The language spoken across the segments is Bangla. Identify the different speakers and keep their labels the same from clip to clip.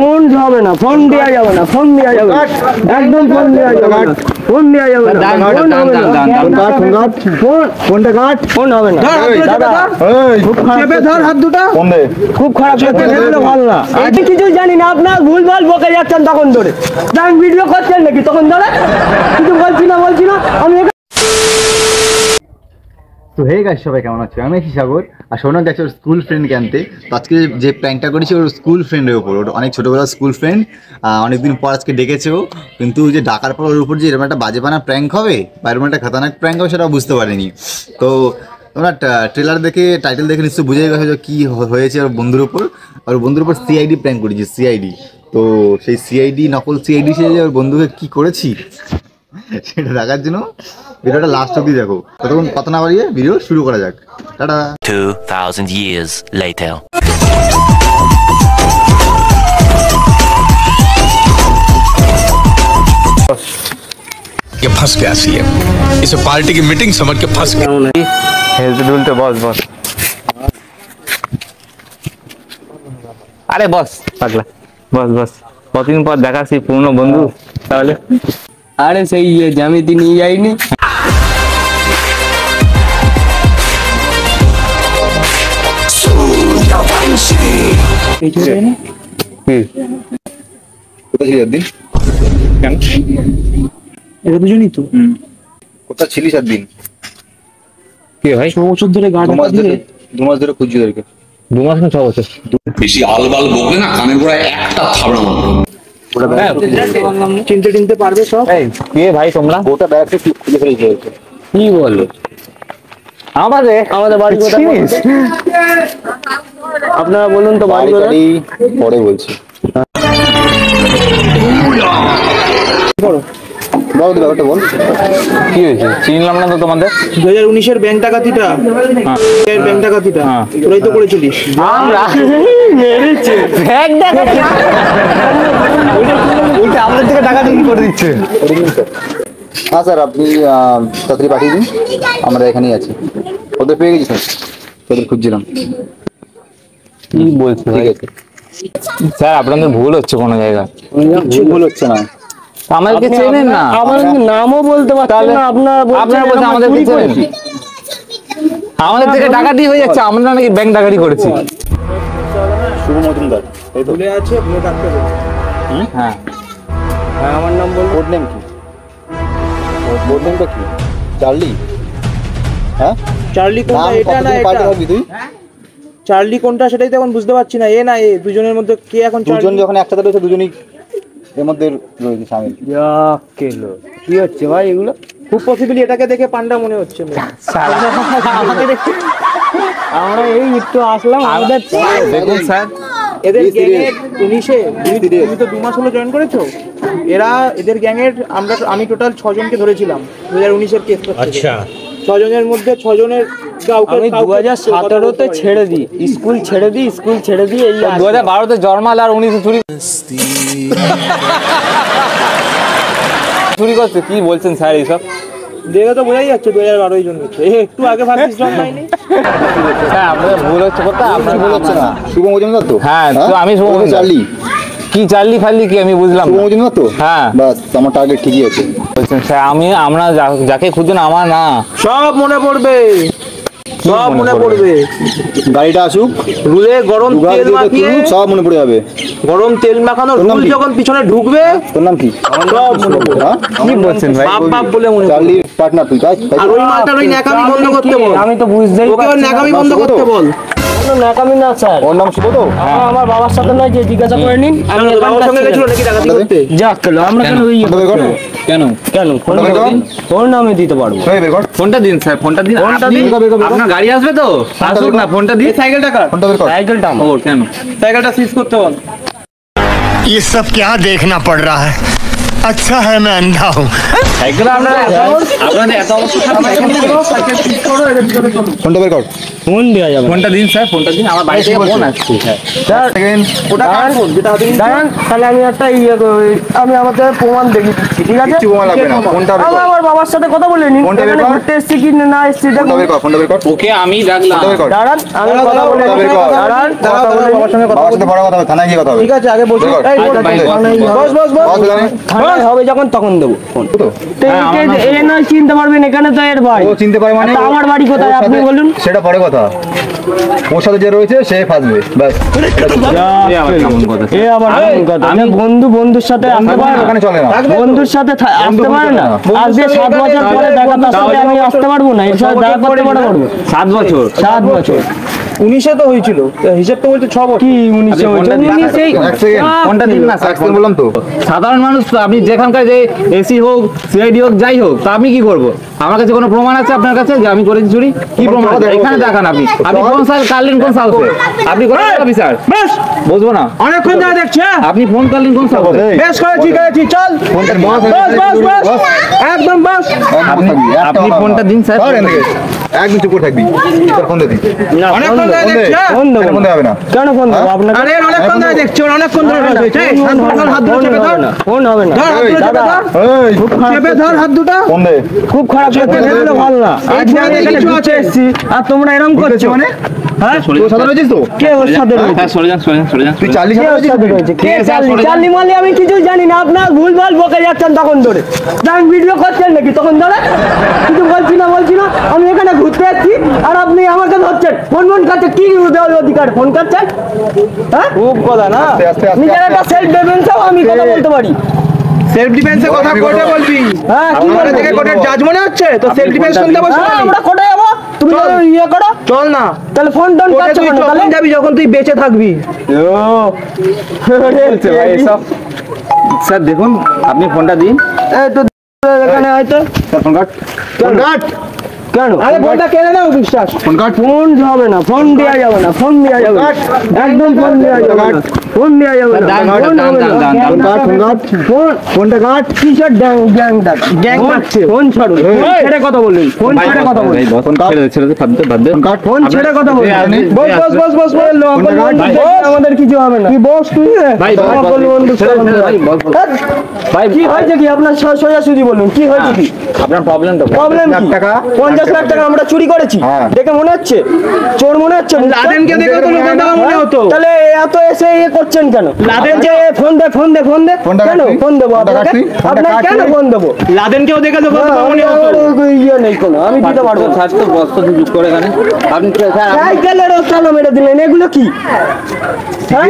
Speaker 1: ফোন হবে না, ফোন দেওয়া যাবে না, ফোন দেওয়া যাবে না, একদম ফোন দেওয়া যাবে না, ফোন দেওয়া যাবে না, ফোনটা কাট, ফোন হবে না। খুব খারাপ ভালো না, আমি কিছু জানি না, আপনার ভুলভাল বকে যাচ্ছেন তখন ধরে, ভিডিও করছেন নাকি তখন ধরে, কিছু বলছি না আমি।
Speaker 2: তো হে গাইস, সবাই কেমন আছো? আমি আছি সাগর, আর শোনা গেছে ওর স্কুল ফ্রেন্ডকে আনতে। তো আজকে যে প্র্যাঙ্কটা করেছি ওর স্কুল ফ্রেন্ডের উপর, ওর অনেক ছোটোবেলার স্কুল ফ্রেন্ড, অনেকদিন পর আজকে ডেকেছে ও। কিন্তু যে ডাকার পর ওর উপর যে এরকম একটা বাজে বানা প্র্যাঙ্ক হবে বা এরকম একটা খতরনাক প্র্যাঙ্ক হবে সেটাও বুঝতে পারিনি। তো তোমরা ট্রেলার দেখে, টাইটেল দেখে নিশ্চয়ই বুঝে গেছো কী হয়েছে ওর বন্ধুর উপর। ওর বন্ধুর উপর সিআইডি প্র্যাঙ্ক করেছি, সিআইডি। তো সেই সিআইডি, নকল সিআইডি সে যে ওর বন্ধুকে কী করেছি সেটা দেখার জন্য ভিডিওটা লাস্ট অবধি দেখো। ততক্ষণ কথা না বাড়িয়ে ভিডিও শুরু করা যাক। টাটা।
Speaker 3: 2000 years later.
Speaker 4: ये फंस गया सीएम, इसे पार्टी की मीटिंग समझ के फंस गया।
Speaker 5: हेल्थ ढूंढते बॉस बॉस। अरे बॉस पागला, बस बस কতদিন পর দেখা, সেই পুরনো বন্ধু। তাহলে
Speaker 1: আরে সেই জ্যামিতি নিয়ে যাইনি,
Speaker 5: এটা দুজনই তো।
Speaker 2: কোথায় ছিলিস একদিন?
Speaker 5: কি ভাই, 6 বছর ধরে গাড়ি
Speaker 2: 2 মাস ধরে খুঁজছি তোদেরকে।
Speaker 5: 2 মাস না 6 বছর?
Speaker 6: বেশি আলবাল বকলে না কানের গোড়ায় একটা থাবড়া মারবো।
Speaker 1: চিনতে পারবে সব।
Speaker 5: কে ভাই তোমরা?
Speaker 2: গোটা ব্যাগটা খুঁজে ফেলেছি।
Speaker 5: কি বলো? আমাদের বাড়ি কোথায়?
Speaker 1: আপনারা বলুন তো বাড়ি কোথায়?
Speaker 2: পরে বলছি। ব্যাপারটা বল,
Speaker 5: কি হয়েছে? চিনলাম না তো তোমাদের।
Speaker 1: 2019-এর ব্যাংক ডাকাতিটা, ব্যাংক ডাকাতিটা তোরাই তো করেছিলিস।
Speaker 5: আমরা মেরেছে ব্যাংক ডাকাতি, ওইটা আমাদের থেকে টাকা দিয়ে করে দিচ্ছে।
Speaker 2: হ্যাঁ স্যার, আপনি তাড়াতাড়ি পাঠিয়ে দিন, আমরা এখানেই আছি। ওদের পেয়ে গেছি স্যার, তোদের খুঁজছিলাম।
Speaker 5: কি বলছো?
Speaker 2: ঠিক আছে
Speaker 5: স্যার, আপনাদের ভুল হচ্ছে কোনো জায়গায়।
Speaker 2: ভুল হচ্ছে না,
Speaker 5: আমাদেরকে চেনেন না,
Speaker 1: আমাদের নামও বলতে পারছেন না, আপনারা
Speaker 5: বলছেন আমাদেরকে চেনেন। আমাদের থেকে ডাকাতি হয়ে যাচ্ছে, আমরা নাকি ব্যাংক ডাকাতি করেছি।
Speaker 2: শুভ মজুমদার
Speaker 1: ভুলে আছে, ভুলে থাকতে হবে।
Speaker 5: হ্যাঁ,
Speaker 1: আমার নাম বল।
Speaker 2: কোড নেম কি? কোড নেমটা কি? চার্লি? হ্যাঁ,
Speaker 1: চার্লি কোনটা? এটা না এটা?
Speaker 2: তুই
Speaker 1: চার্লি কোনটা সেটাই তো এখন বুঝতে পারছি না। এ না এ, দুজনের মধ্যে কে এখন?
Speaker 2: দুজন যখন একসাথে রয়েছে, দুজনই এর মধ্যে রয়েছে শামিল।
Speaker 1: কেলো কি হচ্ছে ভাই এগুলো? খুব পসিবলি এটাকে দেখে পান্ডা মনে হচ্ছে। আমাকে দেখে আমরা এই একটু আসলাম, আমাদের
Speaker 5: দেখুন স্যার,
Speaker 1: এদের গ্যাংয়ের 19-এ, তুমি তো 2 মাস হলো জয়েন করেছো। এদের গ্যাংয়ের আমি টোটাল 6 জনকে ধরেছিলাম 2019-এর কেস। আচ্ছা, 6 জনের মধ্যে 6 জনের আমি 2017-তে ছেড়ে দিই, স্কুল ছেড়ে দিই এই
Speaker 5: 2012-তে জন্মাল আর 19-এ চুরি করছে। কি বলছেন স্যার এইসব?
Speaker 1: দেখে তো বোঝাই যাচ্ছে 2012-ই জন্মেছে। একটু আগে ভাবছিস জন্মায়নি।
Speaker 5: হ্যাঁ, আপনাদের ভুল হচ্ছে কোথায়? আপনার ভুল হচ্ছে না।
Speaker 2: শুভ মজুমদার তো?
Speaker 5: হ্যাঁ, তো আমি শুভ মজুমদার।
Speaker 2: চার্লি
Speaker 5: কি চার্লি ফার্লি কি আমি বুঝলাম?
Speaker 2: শুভ মজুমদার তো?
Speaker 5: হ্যাঁ,
Speaker 2: বাস আমার টার্গেট ঠিকই আছে।
Speaker 5: বলছেন স্যার, আমরা যাকে খুঁজছেন আমার না,
Speaker 1: সব মনে পড়বে, সব মনে পড়বে।
Speaker 2: গাড়িটা আসুক,
Speaker 1: রুলে গরম তেল মাখিয়ে
Speaker 2: সব মনে পড়ে যাবে।
Speaker 1: গরম তেল মাখানো রুল যখন পিছনে ঢুকবে।
Speaker 2: তোর নাম কি?
Speaker 1: সব মনে পড়বে।
Speaker 5: কি বলছেন ভাই?
Speaker 1: বাপ বলে মনে পড়বে।
Speaker 2: চার্লির পার্টনার তুই, তাই?
Speaker 1: আর ওই মালটার ওই ন্যাকামি বন্ধ করতে বল।
Speaker 5: আমি তো বুঝতেই
Speaker 1: ওকে ওর ন্যাকামি বন্ধ করতে বল। কোনো ন্যাকামি না স্যার।
Speaker 2: ওর নাম শুভ তো?
Speaker 1: আমার বাবার সাথে নয়, যে জিজ্ঞাসা করে নিন। আমি বাবার সঙ্গে গেছিল নাকি ডাকাতি করতে? যাক কেন আমরা কেন ওই কেন ফোন নামে দিতে পারবো?
Speaker 5: ফোনটা দিন স্যার, ফোনটা দিন। আপনার গাড়ি আসবে তো? আসুক না, ফোনটা দিন।
Speaker 1: সাইকেলটা কার?
Speaker 5: সাইকেলটা আমার। কেন?
Speaker 1: সাইকেলটা সিজ করতে বল।
Speaker 4: ये सब क्या देखना पड़ रहा है? अच्छा है मैं अंधा हूँ।
Speaker 5: সাইকেল আপনাদের এত অবস্থা
Speaker 2: ফোনটা বের কর।
Speaker 5: ফোন দেওয়া যাবে, ফোনটা দিন স্যার, ফোনটা দিন, আমার বাড়ি থেকে ফোন আসছে স্যার।
Speaker 1: ওটা কার ফোন যেটা হাতে নিয়ে-
Speaker 7: দাঁড়ান, তাহলে আমি একটা আমি আমাদের প্রমাণ দেখি দিচ্ছি, ঠিক আছে?
Speaker 2: কিছু প্রমাণ লাগবে না, ফোনটা বের
Speaker 7: আমি
Speaker 2: কর।
Speaker 7: আমার বাবার সাথে কথা বলে নিন,
Speaker 2: ফোনটা বের
Speaker 7: এখানে
Speaker 2: কর।
Speaker 7: ঘুরতে এসছি কি না এসছি দেখুন।
Speaker 2: ফোনটা বের কর, ফোনটা বের কর।
Speaker 5: ওকে আমি ডাকলাম,
Speaker 2: ফোনটা বের কর।
Speaker 7: দাঁড়ান, আমি
Speaker 1: দাঁড়াও,
Speaker 7: কথা বলে
Speaker 2: দাঁড়াও,
Speaker 7: নিই।
Speaker 2: বের কর।
Speaker 7: দাঁড়ান,
Speaker 1: দাঁড়াও,
Speaker 7: কথা বলে
Speaker 1: বাবার সঙ্গে কথা
Speaker 2: বাবার
Speaker 1: বলবো।
Speaker 2: সাথে বড় কথা হবে, থানায় গিয়ে কথা হবে।
Speaker 1: ঠিক আছে আগে বসে
Speaker 2: বের কর।
Speaker 1: এই,
Speaker 2: ফোন
Speaker 1: বস,
Speaker 2: দে।
Speaker 1: বস বস বস
Speaker 2: বস এখানে।
Speaker 7: থানায় হবে যখন তখন দেবো ফোন।
Speaker 2: তো
Speaker 7: তো এ নয় চিনতে পারবেন, এখানে তো এর ভাই।
Speaker 2: ও চিনতে পারে মানে
Speaker 7: তা আমার বাড়ি কোথায়
Speaker 2: ওর
Speaker 7: আপনি
Speaker 2: সাথে-
Speaker 7: বলুন।
Speaker 2: সেটা পরে কথা। ওর সাথে যে রয়েছে সে ফাঁসবে ব্যাস।
Speaker 5: এ আবার কেমন কথা
Speaker 7: এ আবার কেমন কথা?
Speaker 5: আমি
Speaker 7: বন্ধুর সাথে আসতে পারে না?
Speaker 2: ওখানে চলে না।
Speaker 7: বন্ধুর সাথে আসতে পারে না? আজকে 7 বছর পরে দেখা, তার সাথে আমি আসতে পারবো না? এর সাথে দেখা করতে পারবো?
Speaker 5: 7 বছর
Speaker 7: 7 বছর
Speaker 1: 19-এ তো হয়েছিল, হিসেব তো বলছে 6 বছর।
Speaker 7: কি 19 হয়েছে?
Speaker 5: ফোনটা দিন।
Speaker 7: 19
Speaker 2: এক সেকেন্ড।
Speaker 5: ফোনটা দিন না স্যার,
Speaker 2: এক সেকেন্ড বললাম তো।
Speaker 5: সাধারণ মানুষ তো, আপনি যেখানকার যে এসি হোক, সিআইডি হোক, যাই হোক, তা আমি কি করবো? আমার কাছে কোনো প্রমাণ আছে আপনার কাছে যে আমি করেছি চুরি? কি প্রমাণ আছে? এখানে দেখান আপনি। আপনি কোন সাল কাটলেন, কোন সাহসে? আপনি কোন অফিসার?
Speaker 1: বেশ
Speaker 5: বুঝবো না।
Speaker 1: অনেকক্ষণ ধরে দেখছে।
Speaker 5: আপনি ফোন কাটলেন কোন সাহসে?
Speaker 1: বেশ করেছি করেছি, চল
Speaker 2: ফোনটার বস
Speaker 1: বস বস বস একদম বস।
Speaker 5: আপনি ফোনটা দিন স্যার।
Speaker 2: একদম চুপ করে থাকবি। তোর ফোন দে দিই।
Speaker 1: অনেকক্ষণ ধরে দেখছে।
Speaker 7: ফোন দেবো
Speaker 2: ফোন
Speaker 7: না।
Speaker 2: দে হবে না।
Speaker 7: কেন ফোন দেবো আপনাকে?
Speaker 1: আরে অনেকক্ষণ ধরে দেখছে, ওর অনেকক্ষণ ধরে রয়েছে। এই, হাত ধরে চেপে ধর।
Speaker 7: ফোন হবে না।
Speaker 1: ধর, হাত ধরে চেপে ধর।
Speaker 2: এই
Speaker 1: চেপে ধর হাত দুটো।
Speaker 2: ফোন দে।
Speaker 7: খুব খারাপ লাগছে, এগুলো ভালো না। আজকে আমি এখানে
Speaker 1: কিছু
Speaker 7: ঘুরতে
Speaker 1: আছে।
Speaker 7: এসেছি আর তোমরা এরকম করছো
Speaker 2: মানে
Speaker 7: হ্যাঁ?
Speaker 2: তোর সাথে রয়েছিস তো?
Speaker 7: কে ওর সাথে রয়েছে?
Speaker 5: হ্যাঁ, সরে যান, সরে যান, সরে যান।
Speaker 2: তুই চালিয়ে
Speaker 7: কে ওর সাথে রয়েছে? কে
Speaker 5: ঠিক আছে,
Speaker 7: চার্লি?
Speaker 5: সরে যান।
Speaker 7: চার্লি মালি আমি কিছু জানি না, আপনার ভুলভাল বকে যাচ্ছেন তখন ধরে। আমি ভিডিও করছেন নাকি তখন ধরে? কিছু বলছি না আমি এখানে ঘুরতে এসেছি আর আপনি আমাকে ধরছেন। ফোন কাটছে, কি অধিকার ফোন কাটছেন? হ্যাঁ,
Speaker 1: খুব কথা না,
Speaker 2: আস্তে আস্তে আস্তে
Speaker 7: নিজের একটা সেলফ ডিফেন্সেও আমি কথা বলতে পারি।
Speaker 1: সেলফ ডিফেন্সের কথা কোর্টে বলবি।
Speaker 7: হ্যাঁ, কি
Speaker 1: আমাদের
Speaker 7: বলবো?
Speaker 1: থেকে কোর্টের জাজ মনে হচ্ছে তো সেলফ ডিফেন্স শুনতে বসে
Speaker 7: হ্যাঁ, আমরা কোথায় যাবো? তুমি
Speaker 1: চল।
Speaker 7: যদি ইয়ে করো
Speaker 1: চল না,
Speaker 7: তাহলে ফোন টোন
Speaker 1: কোর্টে
Speaker 7: কাটছো
Speaker 1: তুই
Speaker 7: কেন
Speaker 1: যখন
Speaker 7: তাহলে?
Speaker 1: যাবি, যখন তুই বেঁচে থাকবি।
Speaker 5: বলছে ভাই এসব। স্যার দেখুন, আপনি ফোনটা দিন।
Speaker 7: এই তো এখানে হয়তো
Speaker 5: ফোন কাট।
Speaker 2: Phone cut.
Speaker 7: কেন
Speaker 1: আরে ফোনটা কেড়ে নাও বিশ্বাস।
Speaker 2: Phone cut.
Speaker 7: ফোন হবে না, ফোন দেওয়া যাবে না, ফোন দেওয়া যাবে না, একদম ফোন দেওয়া যাবে না, ফোন দেওয়া যাবে না,
Speaker 5: ডান,
Speaker 7: ফোন
Speaker 5: ডান,
Speaker 7: হবে না,
Speaker 5: ডান, ডান,
Speaker 7: ফোন
Speaker 2: ফোন কাট।
Speaker 7: ফোন
Speaker 2: ফোনটা কাট।
Speaker 7: কিসের গ্যাং
Speaker 1: গ্যাং
Speaker 7: ফোন
Speaker 1: ডাকছে।
Speaker 7: ফোন ছাড়ুন, ফোন ছেড়ে কথা বলুন, ফোন
Speaker 5: ভাই,
Speaker 7: ছেড়ে কথা বলুন,
Speaker 5: ভাই, বস, ছেড়ে দে, ছেড়ে দে, বাদ দে।
Speaker 7: ফোন ছেড়ে কথা বলুন।
Speaker 1: বস বস বস বস বস
Speaker 7: লোকাল বন্ধু দেখলে আমাদের কিছু হবে না।
Speaker 1: তুই বস তুই।
Speaker 5: ভাই, বস, বস,
Speaker 7: লোকাল বন্ধু
Speaker 5: ছেড়ে দে, ভাই, বস, বস। ভাই,
Speaker 7: কি হয়েছে কি আপনার? সোজাসুজি বলুন কি হয়েছে কি?
Speaker 5: আপনার প্রবলেমটা
Speaker 7: প্রবলেম কি? 50 লাখ টাকা আমরা চুরি করেছি,
Speaker 2: হ্যাঁ।
Speaker 7: দেখে মনে হচ্ছে চোর মনে হচ্ছে?
Speaker 1: লাদেনকে দেখে তো লোকের টাকা মনে হতো।
Speaker 7: তাহলে এত এসে ইয়ে করছেন কেন? লাদেন যে ফোন দে
Speaker 2: ফোনটা
Speaker 7: কেন
Speaker 2: কাটবি?
Speaker 7: ফোন দেবো
Speaker 2: ফোনটা
Speaker 7: আপনাকে?
Speaker 2: কাটবি? ফোনটা
Speaker 7: আপনাকে
Speaker 2: কাটবি?
Speaker 7: কেন ফোন দেবো?
Speaker 1: লাদেনকেও দেখে লোকের টাকা মনে হতো।
Speaker 7: ইয়ে নেই কোনো, আমি দিতে পারবো না।
Speaker 5: স্যার তো বস্তা যুগ করে এখানে। আপনি স্যার,
Speaker 7: সাইকেলের তালা মেরে দিলেন, এগুলো কি? হ্যাঁ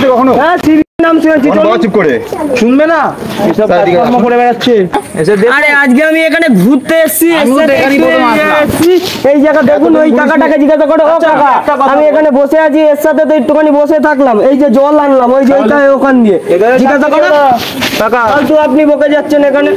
Speaker 2: কখনো
Speaker 7: হ্যাঁ, সিভির নাম শুনেছি
Speaker 2: ফোন
Speaker 7: তো।
Speaker 2: বাবা চুপ করে।
Speaker 1: শুনবে না এসব
Speaker 2: স্যার, দিকে
Speaker 1: কর্ম করে বেড়াচ্ছে। এসে দেখ
Speaker 7: আরে আজকে আমি এখানে ঘুরতে এসেছি,
Speaker 5: আমিও
Speaker 7: এসে
Speaker 5: তো এখানেই
Speaker 7: দেখতে
Speaker 5: প্রথম আসলাম।
Speaker 7: এসেছি। এই জায়গা দেখুন, ওই কাকাটাকে জিজ্ঞাসা করো, ও কাকা আমি এখানে বসে আছি, এর সাথে তো একটুখানি বসে থাকলাম, এই যে জল আনলাম ওই যে ওখান দিয়ে, জিজ্ঞাসা করো কাকা। ফালতু আপনি বকে যাচ্ছেন এখানে।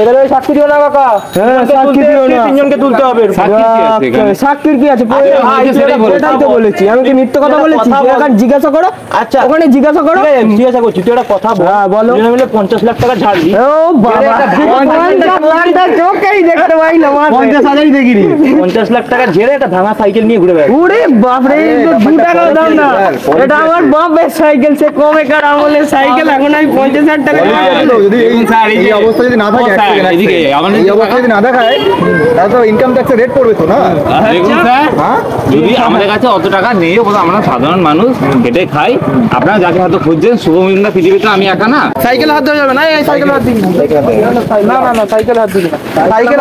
Speaker 1: এখানে সাক্ষী দিও না কাকা।
Speaker 7: হ্যাঁ, সাক্ষী দিও না।
Speaker 1: তিনজনকে তুলতে হবে।
Speaker 5: সাক্ষী কি আছে এখানে?
Speaker 7: সাক্ষীর কি আছে?
Speaker 5: আরে ভাই, সেটাই বলেছি।
Speaker 7: সেটাই তো বলেছি, আমি কি মিথ্যে কথা বলেছি?
Speaker 1: কথা বল।
Speaker 7: এখানে জিজ্ঞাসা করো,
Speaker 1: আচ্ছা
Speaker 7: ওখানে জিজ্ঞাসা করো।
Speaker 1: ঠিক আছে, জিজ্ঞাসা করছি, তুই একটা কথা বল।
Speaker 7: হ্যাঁ, বলো।
Speaker 1: দুজনে মিলে 50 লাখ টাকা ঝাড় দি।
Speaker 7: ও বাবা, 50 লাখটা চোখেই দেখতে পাই না মাঝে।
Speaker 1: 50,000ই দেখিনি। 50 লাখ টাকা ঝেড়ে একটা ভাঙা সাইকেল নিয়ে ঘুরে বেড়ায়।
Speaker 7: ওরে বাপরে, এই তো 2 টাকাও দাম না। এটা আমার বাপের সাইকেল, সে কবেকার আমলের সাইকেল, এখন আমি 50,000 টাকা
Speaker 2: যদি
Speaker 5: দেখুন স্যার, এই
Speaker 2: এই
Speaker 5: যে-
Speaker 2: অবস্থা যদি না থাকে,
Speaker 5: ও
Speaker 2: এক
Speaker 5: স্যার,
Speaker 2: second, এক
Speaker 5: এদিকে,
Speaker 2: second।
Speaker 5: আমাদের
Speaker 2: এই অবস্থা যদি না দেখায় তাহলে তো ইনকাম ট্যাক্সের রেট পড়বে তো না।
Speaker 5: দেখুন স্যার,
Speaker 2: হ্যাঁ
Speaker 5: যদি আমাদের কাছে অত টাকা নেই, আমরা সাধারণ মানুষ খেটে খাই। আপনারা যাকে হয়তো খুঁজছেন, শুভমিন্দা পৃথিবীতে আমি একা না।
Speaker 1: সাইকেল হাত ধরে যাবে না, এই সাইকেল হাত দিবি না। না না সাইকেল হাত দিবি না। সাইকেল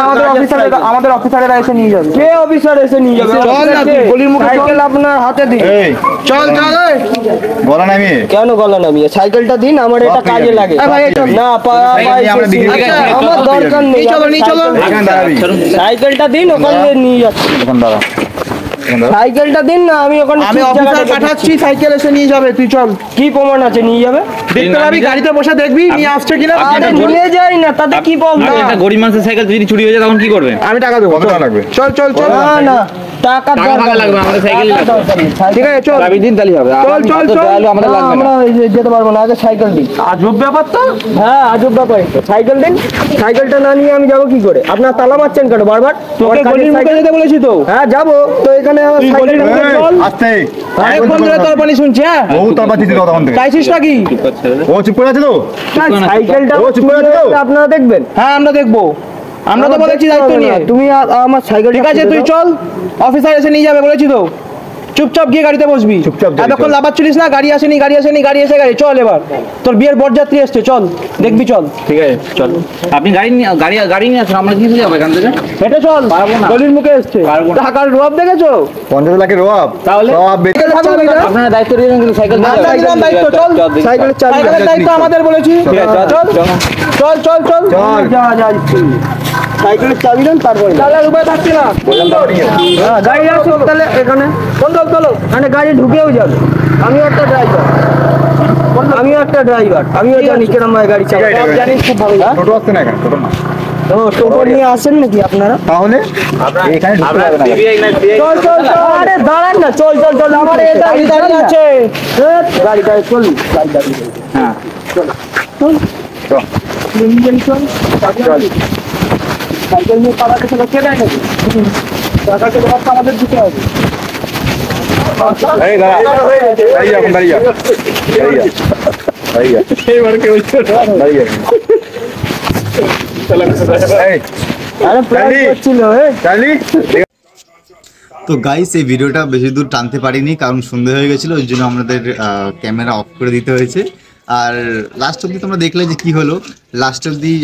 Speaker 1: আমাদের অফিসারেরা এসে নিয়ে যাবে।
Speaker 7: কে অফিসার এসে নিয়ে যাবে?
Speaker 1: চল না, তুই গলির মুখে চল।
Speaker 7: সাইকেল আপনার হাতে দিন।
Speaker 2: এই
Speaker 1: চল চল এই।
Speaker 2: বলা নামিয়ে
Speaker 7: কেন গলা নামিয়ে? সাইকেলটা দিন, আমার এটা কাজে লাগে।
Speaker 1: ভাই, এই চল।
Speaker 7: না
Speaker 2: আমরা বিক্রি করি।
Speaker 7: আমার দরকার নেই।
Speaker 1: চলো, নিয়ে চলো।
Speaker 2: এখানে দাঁড়াবি।
Speaker 7: সাইকেলটা দিন, ওখান দিয়ে নিয়ে যাচ্ছি।
Speaker 2: এখন দাঁড়া।
Speaker 7: সাইকেলটা দিন না, আমি ওখানে
Speaker 1: আমি
Speaker 7: ঠিক
Speaker 1: অফিসার
Speaker 7: জায়গাটা
Speaker 1: পাঠাচ্ছি, সাইকেল এসে নিয়ে যাবে। তুই চল,
Speaker 7: কি প্রমাণ আছে নিয়ে যাবে?
Speaker 1: দেখতে পাবি, গাড়িতে বসে দেখবি নিয়ে আসছে কিনা।
Speaker 7: আরে নিয়ে যাই না, তাতে কি প্রবলেম?
Speaker 5: একটা গরিব মানুষের সাইকেল যদি চুরি হয়ে যায় তখন কি করবেন?
Speaker 1: আমি টাকা দেবো।
Speaker 2: কত টাকা লাগবে?
Speaker 1: চল চল চল।
Speaker 7: না না, টাকা
Speaker 5: ফাঁকা লাগবে আমাদের সাইকেল
Speaker 1: ঠিক আছে চল
Speaker 5: চাবি দিন তাহলে হবে
Speaker 1: চল, চল, চল।
Speaker 5: আমাদের লাগবে না
Speaker 7: আমরা এই যে যেতে পারবো না, আগে সাইকেল দিন।
Speaker 1: আজব ব্যাপার তো।
Speaker 7: হ্যাঁ আজব ব্যাপার, সাইকেল দিন। সাইকেলটা না নিয়ে আমি যাবো কি করে? আপনার তালা মারছেন কেন বারবার?
Speaker 1: তোকে গলির মুখে যেতে বলেছি তো।
Speaker 7: হ্যাঁ যাবো তো, এখানে আমার
Speaker 1: তুই
Speaker 7: সাইকেল
Speaker 1: গলির মুখে চল।
Speaker 2: আস্তে
Speaker 1: অনেকক্ষণ ধরে তোর পানি শুনছি। হ্যাঁ
Speaker 2: ও তোর বাচ্চা দিতে তখন থেকে
Speaker 1: চাইছিস নাকি?
Speaker 2: ও চুপ করে আছে তো
Speaker 7: সাইকেলটা
Speaker 2: ও চুপ করে আছে তো?
Speaker 7: আপনারা দেখবেন।
Speaker 1: হ্যাঁ আমরা দেখবো, আমরা তো বলেছি দায়িত্ব নিয়ে।
Speaker 7: তুমি আমার সাইকেল
Speaker 1: ঠিক আছে তুই চল, অফিসার এসে নিয়ে যাবে বলেছি তো। চুপচাপ গিয়ে গাড়িতে বসবি।
Speaker 2: চুপচাপ যাবি,
Speaker 1: এতক্ষণ
Speaker 2: চল।
Speaker 1: লাফাচ্ছিলিস না, গাড়ি আসেনি গাড়ি আসেনি গাড়ি এসে গাড়ি। চল এবার তোর বিয়ের বরযাত্রী এসছে, চল দেখবি চল।
Speaker 5: ঠিক আছে চল, আপনি গাড়ি নিয়ে আসুন, আমরা কিসে যাবো এখান থেকে?
Speaker 1: হেঁটে চল,
Speaker 5: পারবো না।
Speaker 1: গলির মুখে এসছে।
Speaker 5: পারবো না।
Speaker 1: টাকার রোয়াব দেখেছো?
Speaker 2: 50 লাখের রোয়াব
Speaker 5: তাহলে?
Speaker 2: রোয়াব বেশি।
Speaker 5: আপনারা দায়িত্ব দিলেন কিন্তু সাইকেল
Speaker 1: আমরা দিলাম দায়িত্ব, চল।
Speaker 7: সাইকেলের চাবি
Speaker 1: সাইকেলের দায়িত্ব আমাদের বলেছি। চল চল চল চল
Speaker 2: চল।
Speaker 7: যা যা সাইকেলের চাবি দেন তারপরে
Speaker 1: তাহলে উপায় থাকছে না।
Speaker 7: হ্যাঁ, গাড়ি আছে তাহলে এখানে বন্ধ চলো, মানে গাড়ি ঢুকেও যাবে। আমিও একটা ড্রাইভার, আমিও জানি কিরম হয় গাড়ি চালাতে।
Speaker 2: ঠিক আছে,
Speaker 1: জানিস খুব ভালো।
Speaker 2: টোটো আসছে না এখানে টোটো না
Speaker 7: ও টোটো নিয়ে আসেন নাকি আপনারা?
Speaker 2: তাহলে এখানে ঢুকতে পারবে না
Speaker 7: চল চল চল, আরে দাঁড়ান না, চল চল চল, আমার এটা
Speaker 1: গাড়ি দাঁড়িয়ে আছে।
Speaker 7: গাড়িটা চল, গাড়ি দাঁড়িয়ে
Speaker 5: হ্যাঁ
Speaker 7: ইঞ্জিন চল, সাইকেল নিয়ে পাড়াতে চলো, কে দেয় নাকি? টাকাকে জবাব তো আমাদের দিতে হবে।
Speaker 2: এই দাঁড়া দাঁড়িয়ে এখন দাঁড়িয়ে
Speaker 7: আরে প্ল্যান করছিল
Speaker 2: তো গাইস এই ভিডিওটা বেশি দূর টানতে পারিনি কারণ সন্ধ্যা হয়ে গেছিলো, ওই জন্য আমাদের ক্যামেরা অফ করে দিতে হয়েছে। আর লাস্ট অবধি তোমরা দেখলে যে কি হলো, লাস্ট অবধি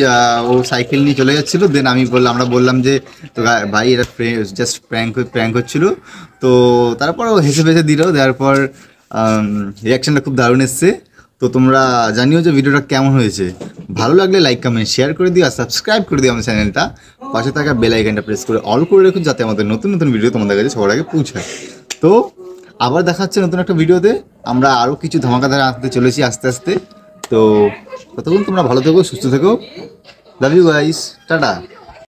Speaker 2: ও সাইকেল নিয়ে চলে যাচ্ছিলো। দেন আমরা বললাম যে তো ভাই এটা জাস্ট প্র্যাঙ্ক হচ্ছিলো। তো তারপর ও হেসে ফেসে দিল, দেওয়ার পর রিয়াকশানটা খুব দারুণ এসছে। তো তোমরা জানিও যে ভিডিওটা কেমন হয়েছে। ভালো লাগলে লাইক কমেন্ট শেয়ার করে দিও, আর সাবস্ক্রাইব করে দিও আমাদের চ্যানেলটা। পাশে থাকা বেল আইকনটা প্রেস করে অল করে রাখুন, যাতে আমাদের নতুন নতুন ভিডিও তোমাদের কাছে সবার আগে পৌঁছায়। তো আবার দেখা হচ্ছে নতুন একটা ভিডিওতে। আমরা আরও কিছু ধামাকাধার আনতে চলেছি আস্তে আস্তে। তো ততক্ষণ তোমরা ভালো থেকো, সুস্থ থেকো। Love you guys, tata.